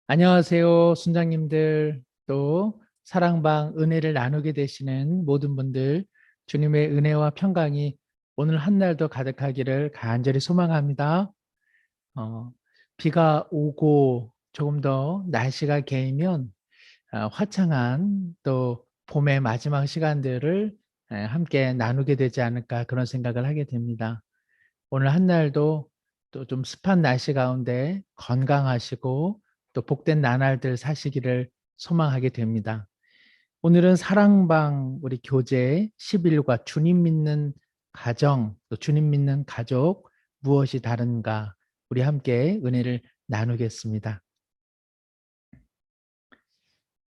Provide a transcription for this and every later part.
안녕하세요, 순장님들, 또 사랑방 은혜를 나누게 되시는 모든 분들, 주님의 은혜와 평강이 오늘 한 날도 가득하기를 간절히 소망합니다. 어, 비가 오고 조금 더 날씨가 개이면 화창한 또 봄의 마지막 시간들을 함께 나누게 되지 않을까 그런 생각을 하게 됩니다. 오늘 한 날도 또 좀 습한 날씨 가운데 건강하시고 또 복된 나날들 사시기를 소망하게 됩니다. 오늘은 사랑방 우리 교재 11과 주님 믿는 가정, 또 주님 믿는 가족 무엇이 다른가 우리 함께 은혜를 나누겠습니다.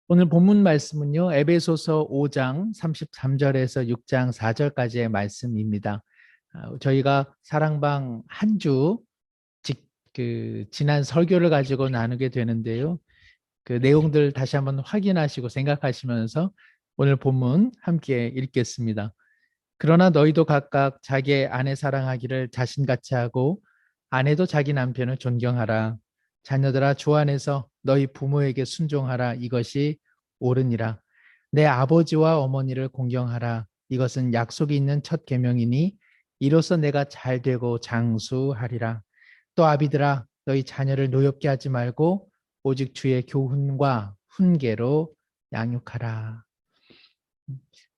오늘 본문 말씀은요. 에베소서 5장 33절에서 6장 4절까지의 말씀입니다. 저희가 사랑방 한주 지난 설교를 가지고 나누게 되는데요. 그 내용들 다시 한번 확인하시고 생각하시면서 오늘 본문 함께 읽겠습니다. 그러나 너희도 각각 자기의 아내 사랑하기를 자신같이 하고 아내도 자기 남편을 존경하라. 자녀들아 주 안에서 너희 부모에게 순종하라. 이것이 옳으니라. 내 아버지와 어머니를 공경하라. 이것은 약속이 있는 첫 계명이니 이로써 내가 잘 되고 장수하리라. 또 아비들아 너희 자녀를 노엽게 하지 말고 오직 주의 교훈과 훈계로 양육하라.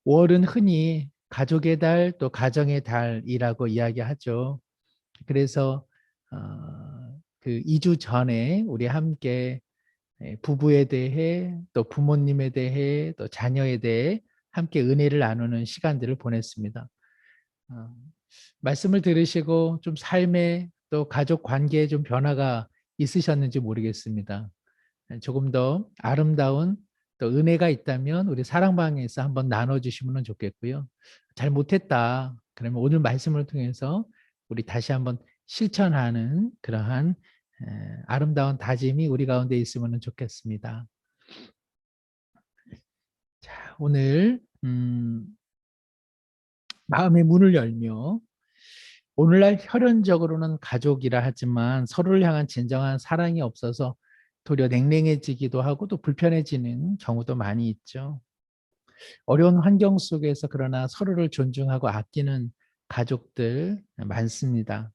월은 흔히 가족의 달 또 가정의 달이라고 이야기하죠. 그래서 그 2주 전에 우리 함께 부부에 대해 또 부모님에 대해 또 자녀에 대해 함께 은혜를 나누는 시간들을 보냈습니다. 어, 말씀을 들으시고 좀 삶에 또 가족 관계에 좀 변화가 있으셨는지 모르겠습니다. 조금 더 아름다운 또 은혜가 있다면 우리 사랑방에서 한번 나눠주시면 좋겠고요. 잘 못했다. 그러면 오늘 말씀을 통해서 우리 다시 한번 실천하는 그러한 아름다운 다짐이 우리 가운데 있으면 좋겠습니다. 자, 오늘 마음의 문을 열며 오늘날 혈연적으로는 가족이라 하지만 서로를 향한 진정한 사랑이 없어서 도리어 냉랭해지기도 하고 또 불편해지는 경우도 많이 있죠. 어려운 환경 속에서 그러나 서로를 존중하고 아끼는 가족들 많습니다.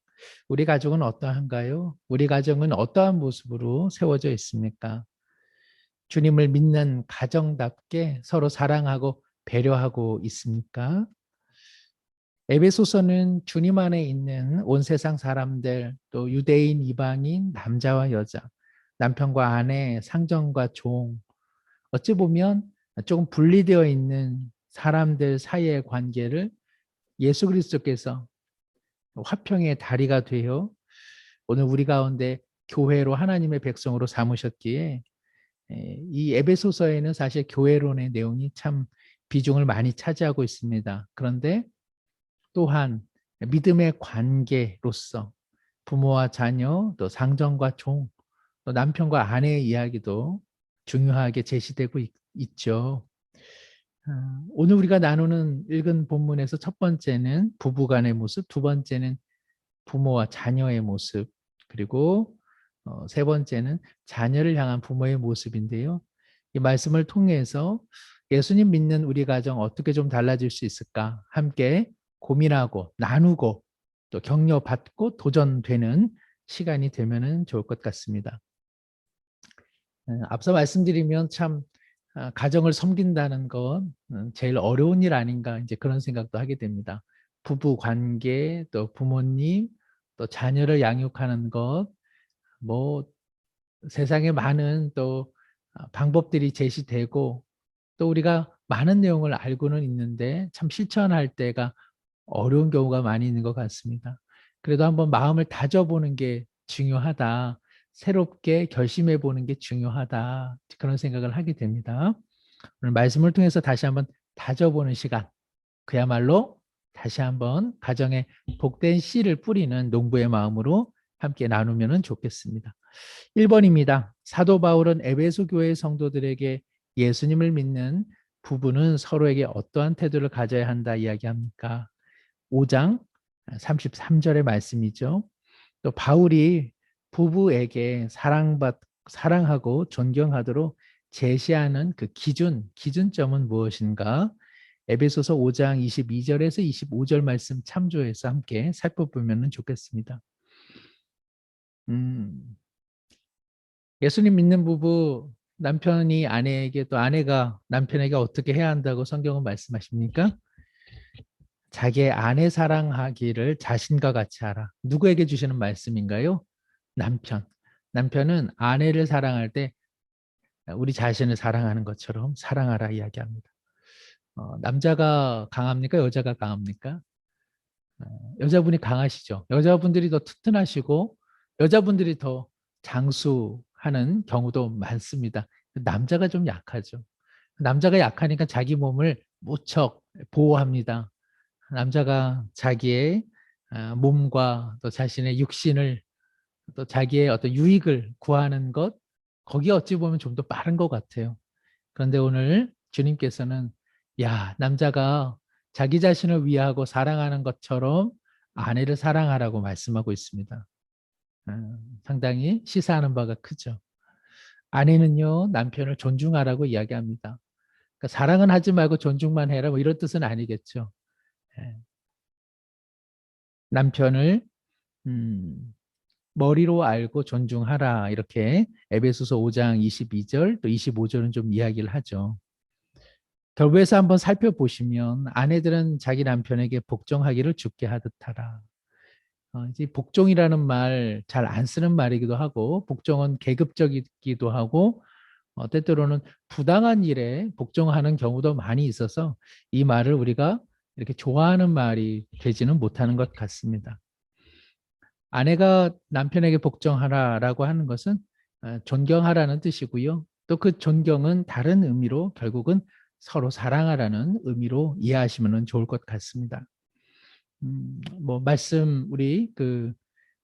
우리 가족은 어떠한가요? 우리 가정은 어떠한 모습으로 세워져 있습니까? 주님을 믿는 가정답게 서로 사랑하고 배려하고 있습니까? 에베소서는 주님 안에 있는 온 세상 사람들, 또 유대인, 이방인, 남자와 여자, 남편과 아내, 상정과 종, 어찌 보면 조금 분리되어 있는 사람들 사이의 관계를 예수 그리스도께서 화평의 다리가 되어 오늘 우리 가운데 교회로 하나님의 백성으로 삼으셨기에 이 에베소서에는 사실 교회론의 내용이 참 비중을 많이 차지하고 있습니다. 그런데 또한 믿음의 관계로서 부모와 자녀, 또 상정과 종, 또 남편과 아내의 이야기도 중요하게 제시되고 있죠. 오늘 우리가 나누는 읽은 본문에서 첫 번째는 부부간의 모습, 두 번째는 부모와 자녀의 모습, 그리고 세 번째는 자녀를 향한 부모의 모습인데요. 이 말씀을 통해서 예수님 믿는 우리 가정 어떻게 좀 달라질 수 있을까? 함께 고민하고 나누고 또 격려받고 도전되는 시간이 되면 좋을 것 같습니다. 앞서 말씀드리면 참 가정을 섬긴다는 건 제일 어려운 일 아닌가 이제 그런 생각도 하게 됩니다. 부부 관계 또 부모님 또 자녀를 양육하는 것 뭐 세상에 많은 또 방법들이 제시되고 또 우리가 많은 내용을 알고는 있는데 참 실천할 때가 어려운 경우가 많이 있는 것 같습니다. 그래도 한번 마음을 다져보는 게 중요하다. 새롭게 결심해 보는 게 중요하다. 그런 생각을 하게 됩니다. 오늘 말씀을 통해서 다시 한번 다져보는 시간. 그야말로 다시 한번 가정에 복된 씨를 뿌리는 농부의 마음으로 함께 나누면 좋겠습니다. 1번입니다. 사도 바울은 에베소 교회 성도들에게 예수님을 믿는 부부는 서로에게 어떠한 태도를 가져야 한다 이야기합니까? 5장 33절의 말씀이죠. 또 바울이 부부에게 사랑하고 존경하도록 제시하는 그 기준점은 무엇인가? 에베소서 5장 22절에서 25절 말씀 참조해서 함께 살펴보면 좋겠습니다. 예수님 믿는 부부, 남편이 아내에게 또 아내가 남편에게 어떻게 해야 한다고 성경은 말씀하십니까? 자기의 아내 사랑하기를 자신과 같이 하라. 누구에게 주시는 말씀인가요? 남편. 남편은 아내를 사랑할 때 우리 자신을 사랑하는 것처럼 사랑하라 이야기합니다. 남자가 강합니까? 여자가 강합니까? 여자분이 강하시죠. 여자분들이 더 튼튼하시고 여자분들이 더 장수하는 경우도 많습니다. 남자가 좀 약하죠. 남자가 약하니까 자기 몸을 무척 보호합니다. 남자가 자기의 몸과 또 자신의 육신을 또 자기의 어떤 유익을 구하는 것, 거기에 어찌 보면 좀 더 빠른 것 같아요. 그런데 오늘 주님께서는 야, 남자가 자기 자신을 위하고 사랑하는 것처럼 아내를 사랑하라고 말씀하고 있습니다. 상당히 시사하는 바가 크죠. 아내는요, 남편을 존중하라고 이야기합니다. 그러니까 사랑은 하지 말고 존중만 해라, 뭐 이런 뜻은 아니겠죠. 예. 남편을 머리로 알고 존중하라, 이렇게 에베소서 5장 22절 또 25절은 좀 이야기를 하죠. 결부에서 한번 살펴보시면 아내들은 자기 남편에게 복종하기를 주께 하듯 하라. 이제 복종이라는 말 잘 안 쓰는 말이기도 하고 복종은 계급적이기도 하고 때때로는 부당한 일에 복종하는 경우도 많이 있어서 이 말을 우리가 이렇게 좋아하는 말이 되지는 못하는 것 같습니다. 아내가 남편에게 복종하라라고 하는 것은 존경하라는 뜻이고요. 또 그 존경은 다른 의미로 결국은 서로 사랑하라는 의미로 이해하시면 좋을 것 같습니다. 뭐 말씀 우리 그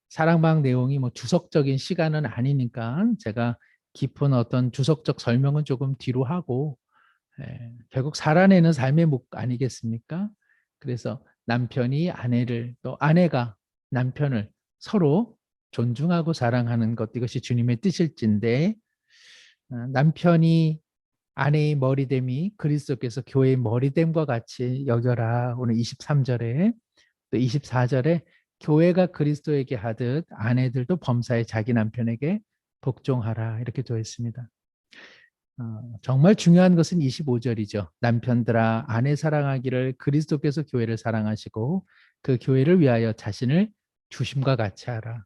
사랑방 내용이 뭐 주석적인 시간은 아니니까 제가 깊은 어떤 주석적 설명은 조금 뒤로 하고 결국 살아내는 삶의 목 아니겠습니까? 그래서 남편이 아내를 또 아내가 남편을 서로 존중하고 사랑하는 것 이것이 주님의 뜻일진데 남편이 아내의 머리됨이 그리스도께서 교회의 머리됨과 같이 여겨라. 오늘 23절에 또 24절에 교회가 그리스도에게 하듯 아내들도 범사에 자기 남편에게 복종하라 이렇게 되어 있습니다. 정말 중요한 것은 25절이죠. 남편들아 아내 사랑하기를 그리스도께서 교회를 사랑하시고 그 교회를 위하여 자신을 주심과 같이 하라.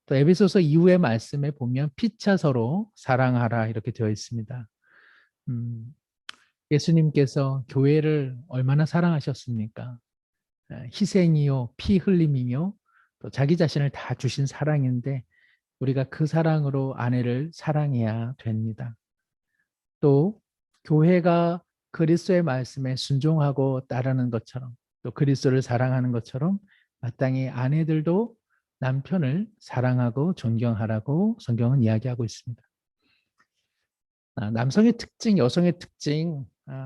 또 에베소서 이후의 말씀에 보면 피차 서로 사랑하라 이렇게 되어 있습니다. 예수님께서 교회를 얼마나 사랑하셨습니까? 희생이요, 피 흘림이며 또 자기 자신을 다 주신 사랑인데 우리가 그 사랑으로 아내를 사랑해야 됩니다. 또 교회가 그리스도의 말씀에 순종하고 따르는 것처럼 또 그리스도를 사랑하는 것처럼 마땅히 아내들도 남편을 사랑하고 존경하라고 성경은 이야기하고 있습니다. 남성의 특징, 여성의 특징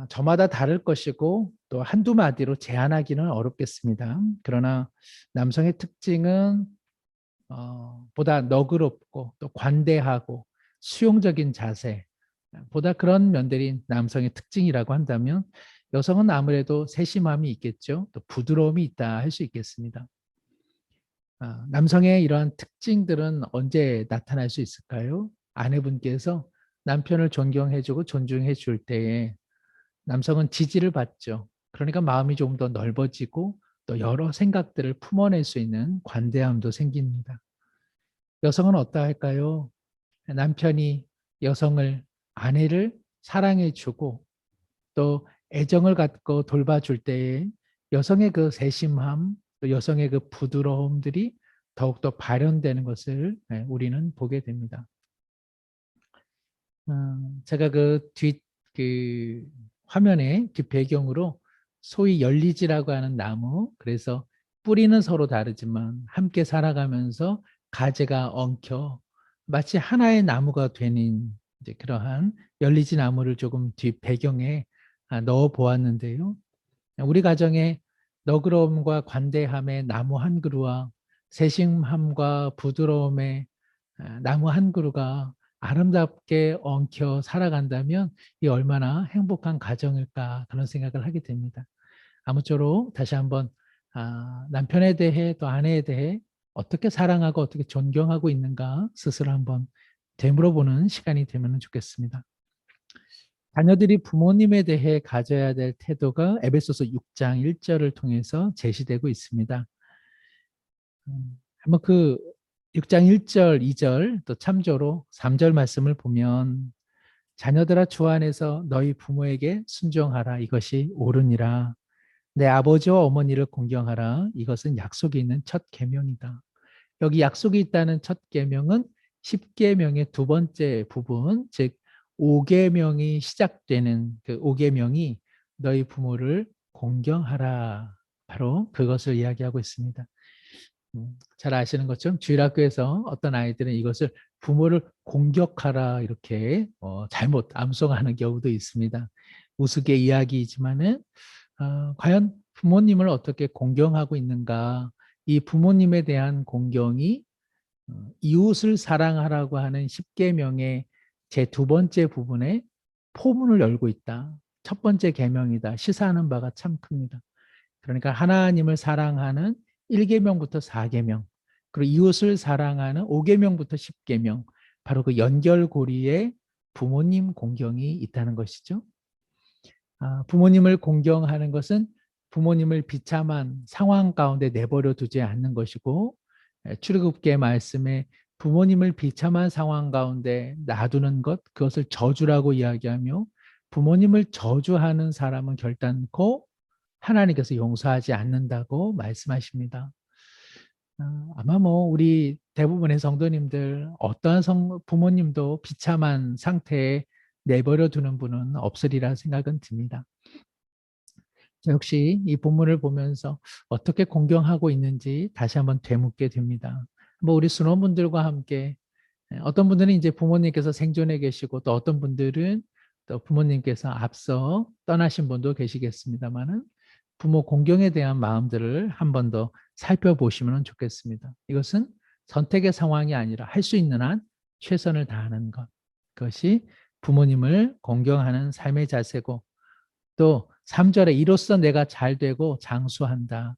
저마다 다를 것이고 또 한두 마디로 제한하기는 어렵겠습니다. 그러나 남성의 특징은 보다 너그럽고 또 관대하고 수용적인 자세 보다 그런 면들이 남성의 특징이라고 한다면 여성은 아무래도 세심함이 있겠죠. 또 부드러움이 있다 할 수 있겠습니다. 남성의 이러한 특징들은 언제 나타날 수 있을까요? 아내분께서 남편을 존경해주고 존중해줄 때에 남성은 지지를 받죠. 그러니까 마음이 조금 더 넓어지고 또 여러 생각들을 품어낼 수 있는 관대함도 생깁니다. 여성은 어떠할까요? 남편이 여성을 아내를 사랑해주고 또 애정을 갖고 돌봐줄 때에 여성의 그 세심함, 또 여성의 그 부드러움들이 더욱더 발현되는 것을 우리는 보게 됩니다. 제가 그 화면에 뒷 배경으로 소위 열리지라고 하는 나무, 그래서 뿌리는 서로 다르지만 함께 살아가면서 가지가 엉켜 마치 하나의 나무가 되는 이제 그러한 열리지 나무를 조금 뒷 배경에 넣어 보았는데요. 우리 가정에 너그러움과 관대함의 나무 한 그루와 세심함과 부드러움의 나무 한 그루가 아름답게 엉켜 살아간다면 이 얼마나 행복한 가정일까 그런 생각을 하게 됩니다. 아무쪼록 다시 한번 남편에 대해 또 아내에 대해 어떻게 사랑하고 어떻게 존경하고 있는가 스스로 한번 되물어보는 시간이 되면 좋겠습니다. 자녀들이 부모님에 대해 가져야 될 태도가 에베소서 6장 1절을 통해서 제시되고 있습니다. 한번 그 6장 1절, 2절 또 참조로 3절 말씀을 보면 자녀들아 주 안에서 너희 부모에게 순종하라 이것이 옳으니라. 내 아버지와 어머니를 공경하라 이것은 약속이 있는 첫 계명이다. 여기 약속이 있다는 첫 계명은 10계명의 두 번째 부분, 즉 5계명이 시작되는 그 5계명이 너희 부모를 공경하라. 바로 그것을 이야기하고 있습니다. 잘 아시는 것처럼 주일학교에서 어떤 아이들은 이것을 부모를 공격하라 이렇게 잘못 암송하는 경우도 있습니다. 우스개 이야기이지만은 과연 부모님을 어떻게 공경하고 있는가? 이 부모님에 대한 공경이 이웃을 사랑하라고 하는 10계명의 제 두 번째 부분에 포문을 열고 있다. 첫 번째 계명이다. 시사하는 바가 참 큽니다. 그러니까 하나님을 사랑하는 1계명부터 4계명, 그리고 이웃을 사랑하는 5계명부터 10계명, 바로 그 연결고리에 부모님 공경이 있다는 것이죠. 부모님을 공경하는 것은 부모님을 비참한 상황 가운데 내버려 두지 않는 것이고, 출애굽기의 말씀에 부모님을 비참한 상황 가운데 놔두는 것, 그것을 저주라고 이야기하며 부모님을 저주하는 사람은 결단코 하나님께서 용서하지 않는다고 말씀하십니다. 아마 뭐 우리 대부분의 성도님들 어떠한 부모님도 비참한 상태에 내버려 두는 분은 없으리라 생각은 듭니다. 역시 이 본문을 보면서 어떻게 공경하고 있는지 다시 한번 되묻게 됩니다. 뭐 우리 순원분들과 함께 어떤 분들은 이제 부모님께서 생존해 계시고 또 어떤 분들은 또 부모님께서 앞서 떠나신 분도 계시겠습니다만은 부모 공경에 대한 마음들을 한 번 더 살펴보시면 좋겠습니다. 이것은 선택의 상황이 아니라 할 수 있는 한 최선을 다하는 것. 그것이 부모님을 공경하는 삶의 자세고 또 3절에 이로써 내가 잘 되고 장수한다.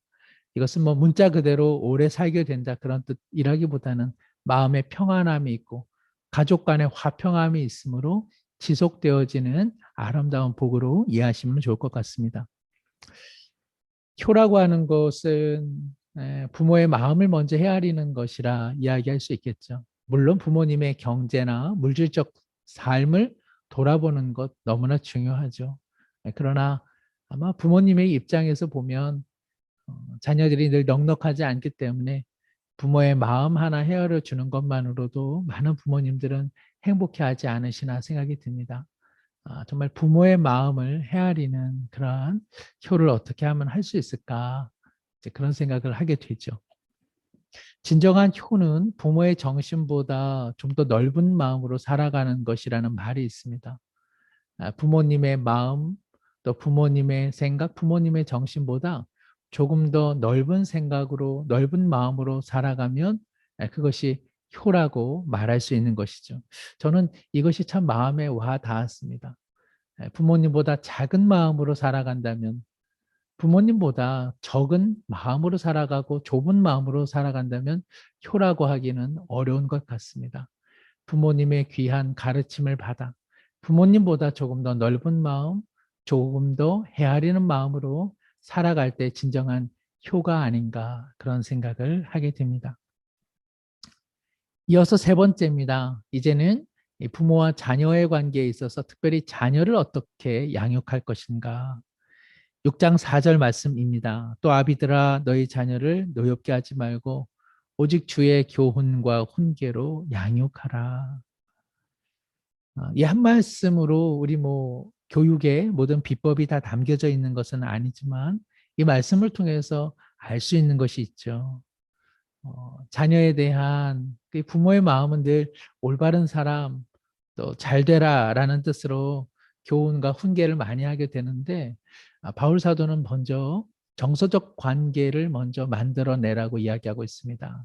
이것은 뭐 문자 그대로 오래 살게 된다 그런 뜻이라기보다는 마음의 평안함이 있고 가족 간의 화평함이 있으므로 지속되어지는 아름다운 복으로 이해하시면 좋을 것 같습니다. 효라고 하는 것은 부모의 마음을 먼저 헤아리는 것이라 이야기할 수 있겠죠. 물론 부모님의 경제나 물질적 삶을 돌아보는 것 너무나 중요하죠. 그러나 아마 부모님의 입장에서 보면 자녀들이 늘 넉넉하지 않기 때문에 부모의 마음 하나 헤아려 주는 것만으로도 많은 부모님들은 행복해하지 않으시나 생각이 듭니다. 정말 부모의 마음을 헤아리는 그러한 효를 어떻게 하면 할 수 있을까 이제 그런 생각을 하게 되죠. 진정한 효는 부모의 정신보다 좀 더 넓은 마음으로 살아가는 것이라는 말이 있습니다. 부모님의 마음, 또 부모님의 생각, 부모님의 정신보다 조금 더 넓은 생각으로, 넓은 마음으로 살아가면 그것이 효라고 말할 수 있는 것이죠. 저는 이것이 참 마음에 와 닿았습니다. 부모님보다 작은 마음으로 살아간다면, 부모님보다 적은 마음으로 살아가고 좁은 마음으로 살아간다면 효라고 하기는 어려운 것 같습니다. 부모님의 귀한 가르침을 받아 부모님보다 조금 더 넓은 마음, 조금 더 헤아리는 마음으로 살아갈 때 진정한 효가 아닌가 그런 생각을 하게 됩니다. 이어서 세 번째입니다. 이제는 부모와 자녀의 관계에 있어서 특별히 자녀를 어떻게 양육할 것인가. 6장 4절 말씀입니다. 또 아비들아 너희 자녀를 노엽게 하지 말고 오직 주의 교훈과 훈계로 양육하라. 이 한 말씀으로 우리 뭐 교육의 모든 비법이 다 담겨져 있는 것은 아니지만 이 말씀을 통해서 알 수 있는 것이 있죠. 자녀에 대한 그 부모의 마음은 늘 올바른 사람, 또 잘 되라라는 뜻으로 교훈과 훈계를 많이 하게 되는데 바울 사도는 먼저 정서적 관계를 먼저 만들어내라고 이야기하고 있습니다.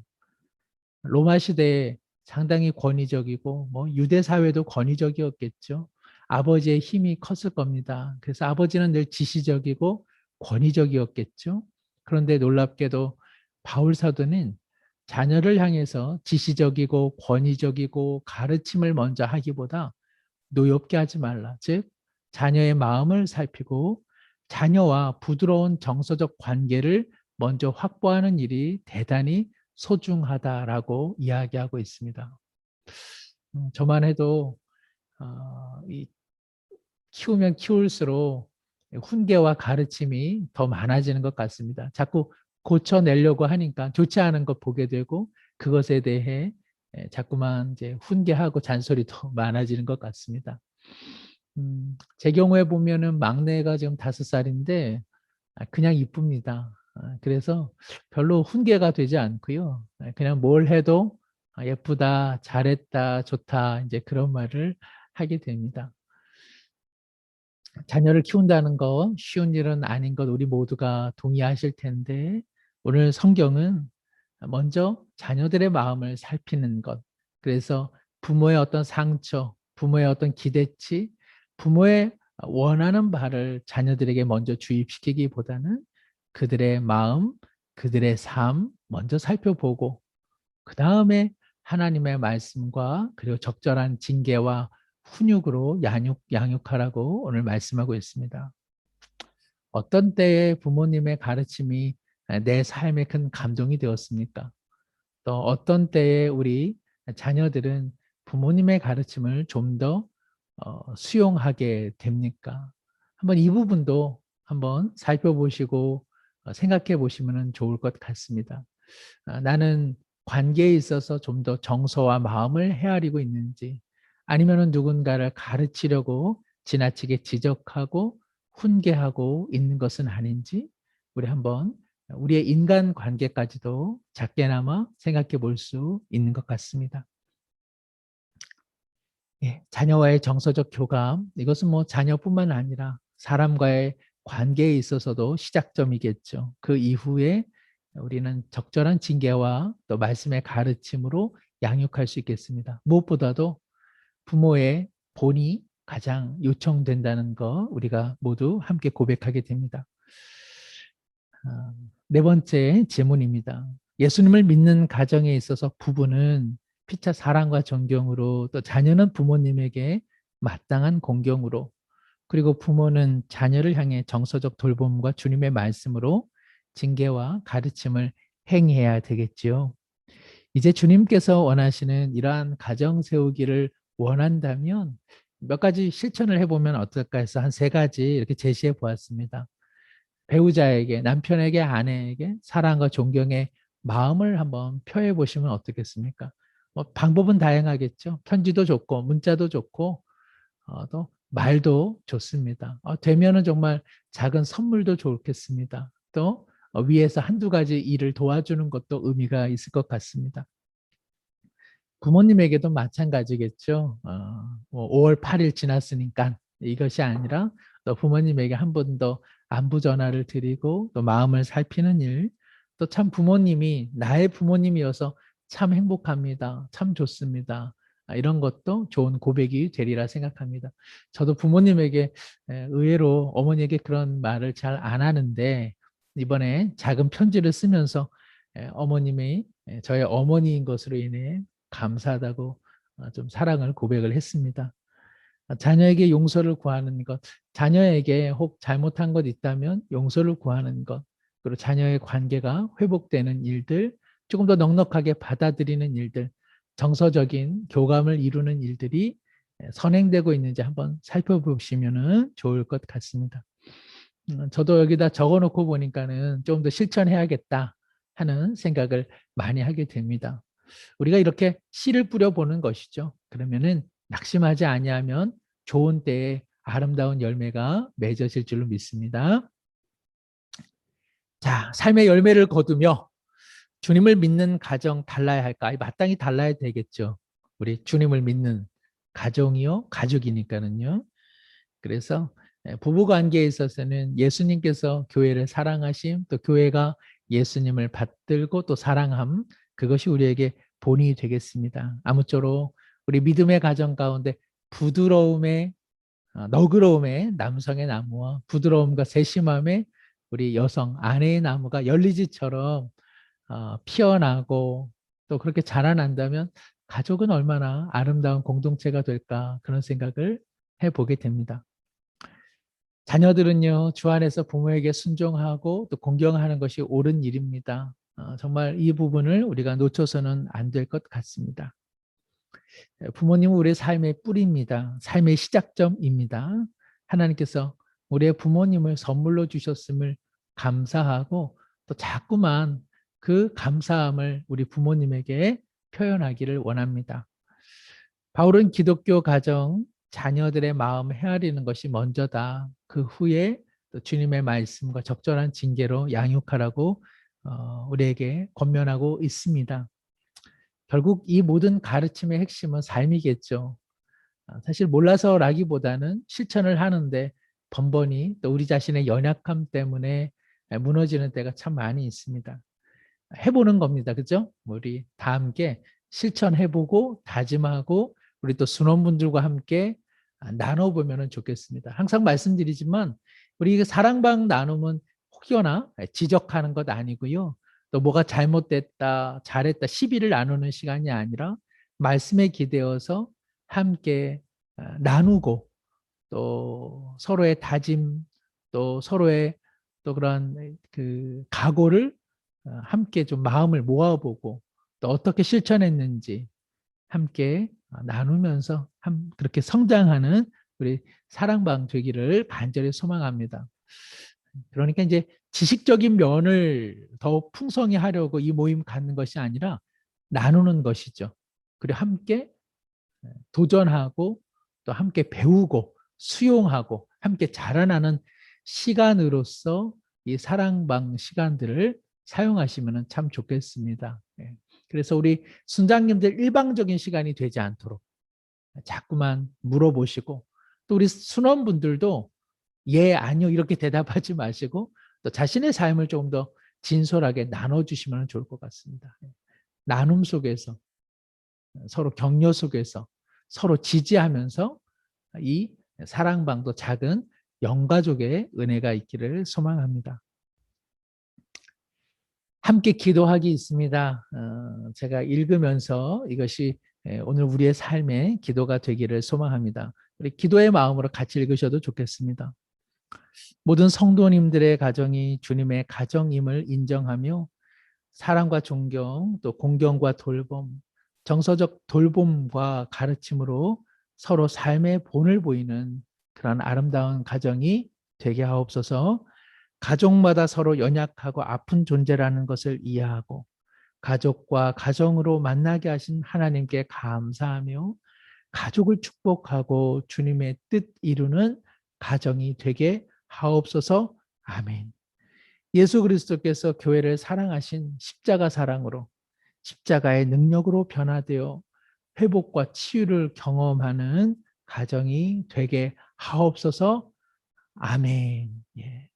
로마 시대에 상당히 권위적이고 뭐 유대 사회도 권위적이었겠죠. 아버지의 힘이 컸을 겁니다. 그래서 아버지는 늘 지시적이고 권위적이었겠죠. 그런데 놀랍게도 바울 사도는 자녀를 향해서 지시적이고 권위적이고 가르침을 먼저 하기보다 노엽게 하지 말라. 즉 자녀의 마음을 살피고 자녀와 부드러운 정서적 관계를 먼저 확보하는 일이 대단히 소중하다라고 이야기하고 있습니다. 저만 해도 키우면 키울수록 훈계와 가르침이 더 많아지는 것 같습니다. 자꾸 고쳐내려고 하니까 좋지 않은 것 보게 되고 그것에 대해 자꾸만 이제 훈계하고 잔소리 더 많아지는 것 같습니다. 제 경우에 보면은 막내가 지금 5살인데 그냥 이쁩니다. 그래서 별로 훈계가 되지 않고요. 그냥 뭘 해도 예쁘다, 잘했다, 좋다 이제 그런 말을 하게 됩니다. 자녀를 키운다는 거 쉬운 일은 아닌 것 우리 모두가 동의하실 텐데 오늘 성경은 먼저 자녀들의 마음을 살피는 것, 그래서 부모의 어떤 상처, 부모의 어떤 기대치, 부모의 원하는 바를 자녀들에게 먼저 주입시키기보다는 그들의 마음, 그들의 삶 먼저 살펴보고 그 다음에 하나님의 말씀과 그리고 적절한 징계와 훈육으로 양육하라고 오늘 말씀하고 있습니다. 어떤 때에 부모님의 가르침이 내 삶에 큰 감동이 되었습니까? 또 어떤 때에 우리 자녀들은 부모님의 가르침을 좀 더 수용하게 됩니까? 한번 이 부분도 한번 살펴보시고 생각해 보시면 좋을 것 같습니다. 나는 관계에 있어서 좀 더 정서와 마음을 헤아리고 있는지 아니면 누군가를 가르치려고 지나치게 지적하고 훈계하고 있는 것은 아닌지 우리 한번 우리의 인간 관계까지도 작게나마 생각해 볼 수 있는 것 같습니다. 예, 자녀와의 정서적 교감, 이것은 뭐 자녀뿐만 아니라 사람과의 관계에 있어서도 시작점이겠죠. 그 이후에 우리는 적절한 징계와 또 말씀의 가르침으로 양육할 수 있겠습니다. 무엇보다도 부모의 본이 가장 요청된다는 거 우리가 모두 함께 고백하게 됩니다. 네 번째 질문입니다. 예수님을 믿는 가정에 있어서 부부는 피차 사랑과 존경으로 또 자녀는 부모님에게 마땅한 공경으로 그리고 부모는 자녀를 향해 정서적 돌봄과 주님의 말씀으로 징계와 가르침을 행해야 되겠지요. 이제 주님께서 원하시는 이러한 가정 세우기를 원한다면 몇 가지 실천을 해보면 어떨까 해서 한 3가지 이렇게 제시해 보았습니다. 배우자에게, 남편에게, 아내에게 사랑과 존경의 마음을 한번 표해 보시면 어떻겠습니까? 뭐 방법은 다양하겠죠. 편지도 좋고 문자도 좋고 또 말도 좋습니다. 되면은 정말 작은 선물도 좋겠습니다. 또 위에서 한두 가지 일을 도와주는 것도 의미가 있을 것 같습니다. 부모님에게도 마찬가지겠죠. 뭐 5월 8일 지났으니까 이것이 아니라 또 부모님에게 한 번 더 안부 전화를 드리고 또 마음을 살피는 일, 또 참 부모님이 나의 부모님이어서 참 행복합니다. 참 좋습니다. 이런 것도 좋은 고백이 되리라 생각합니다. 저도 부모님에게 의외로 어머니에게 그런 말을 잘 안 하는데 이번에 작은 편지를 쓰면서 어머님이 저의 어머니인 것으로 인해 감사하다고 좀 사랑을 고백을 했습니다. 자녀에게 용서를 구하는 것, 자녀에게 혹 잘못한 것 있다면 용서를 구하는 것, 그리고 자녀의 관계가 회복되는 일들, 조금 더 넉넉하게 받아들이는 일들, 정서적인 교감을 이루는 일들이 선행되고 있는지 한번 살펴보시면 좋을 것 같습니다. 저도 여기다 적어놓고 보니까는 좀 더 실천해야겠다 하는 생각을 많이 하게 됩니다. 우리가 이렇게 씨를 뿌려보는 것이죠. 그러면은 낙심하지 아니하면 좋은 때에 아름다운 열매가 맺어질 줄로 믿습니다. 자, 삶의 열매를 거두며 주님을 믿는 가정 달라야 할까? 마땅히 달라야 되겠죠. 우리 주님을 믿는 가정이요, 가족이니까는요. 그래서 부부 관계에 있어서는 예수님께서 교회를 사랑하심, 또 교회가 예수님을 받들고 또 사랑함, 그것이 우리에게 본이 되겠습니다. 아무쪼록 우리 믿음의 가정 가운데 부드러움의 너그러움의 남성의 나무와 부드러움과 세심함의 우리 여성 아내의 나무가 열리지처럼 피어나고 또 그렇게 자라난다면 가족은 얼마나 아름다운 공동체가 될까 그런 생각을 해보게 됩니다. 자녀들은요, 주 안에서 부모에게 순종하고 또 공경하는 것이 옳은 일입니다. 정말 이 부분을 우리가 놓쳐서는 안 될 것 같습니다. 부모님은 우리의 삶의 뿌리입니다. 삶의 시작점입니다. 하나님께서 우리의 부모님을 선물로 주셨음을 감사하고 또 자꾸만 그 감사함을 우리 부모님에게 표현하기를 원합니다. 바울은 기독교 가정, 자녀들의 마음 헤아리는 것이 먼저다. 그 후에 또 주님의 말씀과 적절한 징계로 양육하라고 우리에게 권면하고 있습니다. 결국 이 모든 가르침의 핵심은 삶이겠죠. 사실 몰라서라기보다는 실천을 하는데 번번이 또 우리 자신의 연약함 때문에 무너지는 때가 참 많이 있습니다. 해보는 겁니다. 그죠? 우리 다 함께 실천해보고 다짐하고 우리 또 순원분들과 함께 나눠보면 좋겠습니다. 항상 말씀드리지만 우리 사랑방 나눔은 혹여나 지적하는 것 아니고요. 또 뭐가 잘못됐다, 잘했다, 시비를 나누는 시간이 아니라 말씀에 기대어서 함께 나누고 또 서로의 다짐, 또 서로의 또 그런 그 각오를 함께 좀 마음을 모아보고 또 어떻게 실천했는지 함께 나누면서 그렇게 성장하는 우리 사랑방 되기를 간절히 소망합니다. 그러니까 이제 지식적인 면을 더 풍성히 하려고 이 모임 갖는 것이 아니라 나누는 것이죠. 그리고 함께 도전하고 또 함께 배우고 수용하고 함께 자라나는 시간으로서 이 사랑방 시간들을 사용하시면 참 좋겠습니다. 그래서 우리 순장님들 일방적인 시간이 되지 않도록 자꾸만 물어보시고 또 우리 순원분들도 예, 아니요 이렇게 대답하지 마시고 또 자신의 삶을 조금 더 진솔하게 나눠주시면 좋을 것 같습니다. 나눔 속에서 서로 격려 속에서 서로 지지하면서 이 사랑방도 작은 영가족의 은혜가 있기를 소망합니다. 함께 기도하기 있습니다. 제가 읽으면서 이것이 오늘 우리의 삶의 기도가 되기를 소망합니다. 우리 기도의 마음으로 같이 읽으셔도 좋겠습니다. 모든 성도님들의 가정이 주님의 가정임을 인정하며 사랑과 존경, 또 공경과 돌봄, 정서적 돌봄과 가르침으로 서로 삶의 본을 보이는 그런 아름다운 가정이 되게 하옵소서. 가족마다 서로 연약하고 아픈 존재라는 것을 이해하고 가족과 가정으로 만나게 하신 하나님께 감사하며 가족을 축복하고 주님의 뜻 이루는 가정이 되게 하옵소서. 아멘. 예수 그리스도께서 교회를 사랑하신 십자가 사랑으로 십자가의 능력으로 변화되어 회복과 치유를 경험하는 가정이 되게 하옵소서. 아멘. 예.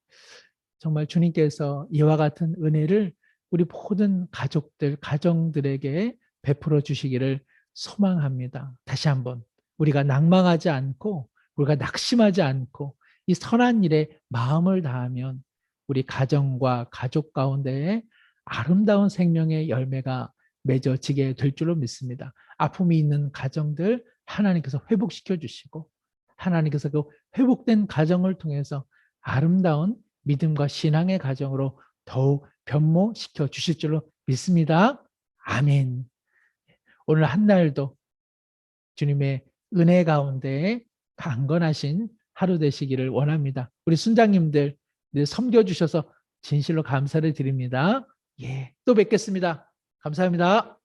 정말 주님께서 이와 같은 은혜를 우리 모든 가족들, 가정들에게 베풀어 주시기를 소망합니다. 다시 한번 우리가 낭망하지 않고 우리가 낙심하지 않고 이 선한 일에 마음을 다하면 우리 가정과 가족 가운데에 아름다운 생명의 열매가 맺어지게 될 줄로 믿습니다. 아픔이 있는 가정들 하나님께서 회복시켜 주시고 하나님께서 그 회복된 가정을 통해서 아름다운 믿음과 신앙의 가정으로 더욱 변모시켜 주실 줄로 믿습니다. 아멘. 오늘 한 날도 주님의 은혜 가운데 강건하신 하루 되시기를 원합니다. 우리 순장님들 늘 섬겨주셔서 진실로 감사를 드립니다. 예, 또 뵙겠습니다. 감사합니다.